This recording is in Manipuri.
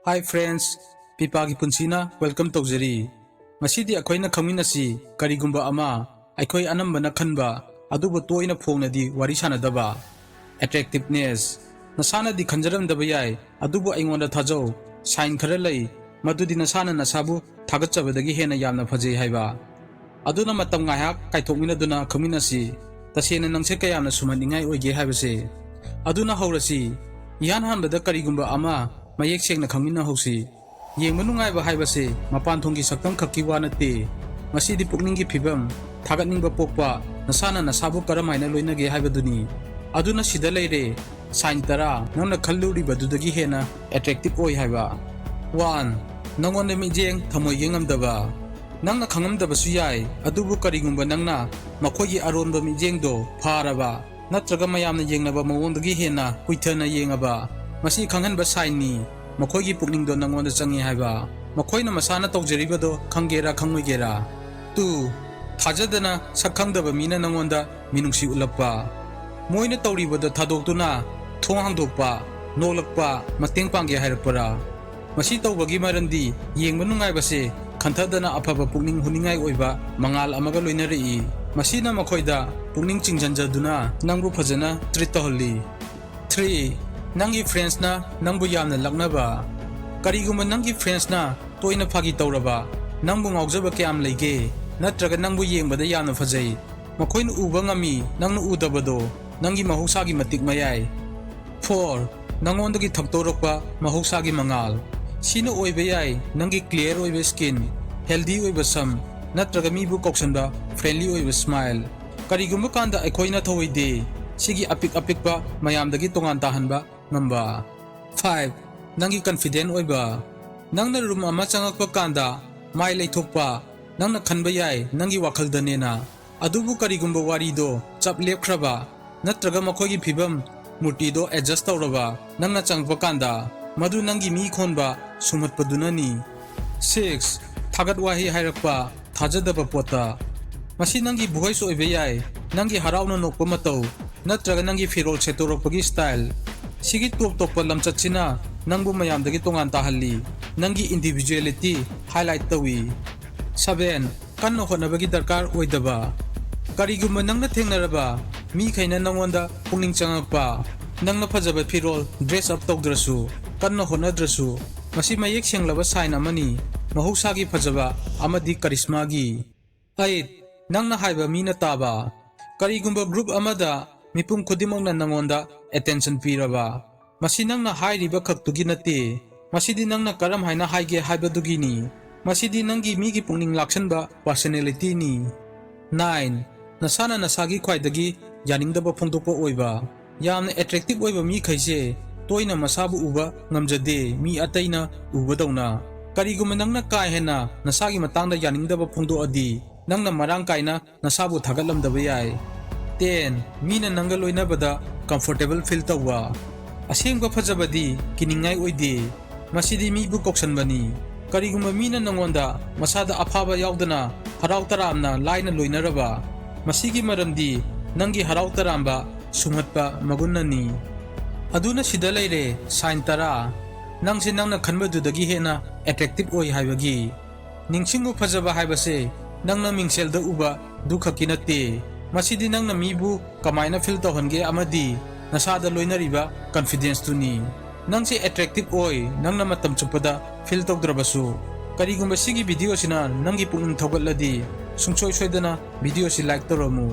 Hi friends, Pipa ki punsina welcome tawjari. Masidi akoina khaminasi karigumba ama aikoi anambana khanba adubu toina phongnadi wari sanadaba. Attractiveness nasana di khanjaram daba yai adubu aingonda thajau sign khara lai madudi nasana nasabu thagachabadagi hena yamna phajei haiba. Aduna matam ngahak kaithokmina duna khaminasi tasena nangse kayamna sumaningai oige haibase. Aduna haurasi yan hanbada karigumba ama mayek sengna khangmina hausi yengma nungaiba haibase mapan thongki saktam khakki wa nate masidi pukninggi phibam thagatningba pokpa nasana nasabu karamaina loinage haibaduni aduna sida leire sign tara nangna khalluri badudagi hena attractive oi haiba 1 nangonde mijeng thamoi yengamdaba nangna khangamdaba su yai adubu karigumba nangna makhogi aronba mijengdo pharaba natraga mayamna yengnaba mawongdagi hena kuithana yengaba masi khanghanba sign ni makhoigi pukningdo nangonda changi haiba makhoina masana tawjaribado khangera khangmoigera 2 thajadana sakhangdaba mina nangonda minungsi ulappa moina tawribado thadoktuna thong hangdokpa nolakpa mateng pangge hairapara masi tawbagi marandi yengba nungaibase khanthadana afaba pukning huningai oiba mangal amaga loinarei masina makhoida pukning chingjanjaduna nangbu phajana treat tawhalli 3 Nangi friends na nangbu yamna laknaba kariguma nangi friends na toina phagi tawraba nangbu ngaujaba kyam leige natraga nangbu yengbada yamna phajai makhoina uba ngami nangna udabado nangi mahusagi matik mayai 4 nangondagi thaktorokpa mahusagi mangal sina oiba yai nangi clear oiba skin healthy oiba sam natraga mibu koksanba friendly oiba smile kariguma kanda aikhoina thawoide sigi apik apikpa mayamdagi tongan tahanba ngamba 5 nangi confident oiba nangna room ama changakpa kanda mai leithokpa nangna khanba yai nangi wakhaldanena adubu karigumba warido chap lepkhraba natraga makhogi phibam murti do adjust tawraba nangna changpa kanda madu nangi mi khonba sumatpadunani 6 thagat wahi hairakpa thajadaba pota masi nangi voice oiba yai nangi harauna nokpa matau natraga nangi firol setorokpagi style sigi top toppa lamchatsina nangbu mayamdagi tongan tahalli nangi individuality highlight tawi 7 kanno honabagi darkar oidaba karigumba nangna thengnaraba mi khaina nangonda pungning changakpa nangna phajaba firol dress up tawdrasu kanno honadrasu masi mayek senglaba sign amani mahusagi phajaba amadi charisma gi 8 nangna haiba mina taba karigumba group amada mipum khudimangna nangonda attention piraba masi nangna hairiba khaktugi nate masidi nangna karam haina haige haibadugini masidi nangi migi pungning laksanba personality ni 9 nasana nasagi khwaidagi yaningdaba phongdokpa oiba yamna attractive oiba mi khaise toina masabu uba ngamjade mi ataina ubadawna kariguma nangna kai hena nasagi matangda yaningdaba phongdo adi nangna marang kaina nasabu thagatlamdaba yai 10 mina nangga loinabada comfortable feel tawa asengba phajabadi kiningai oide masidi mibu koksanbani kariguma mina nangonda masada afaba yaudana harau taramna laina loinaraba masigi maramdi nangi harau taramba sumatpa magunnani aduna sida leire sign tara nangse nangna khanbadudagi hena attractive oi haibagi ningsingu phajaba haibase nangna mingselda uba dukhaki nate masidi nangna mibu kamaina feel tawhange amadi nasada loinariba confidence tuni nangse attractive oi nangna matam chupada feel tawdrabasu karigumba sigi video sina nangi pungning thogatladi sungsoi soidana video si like toromu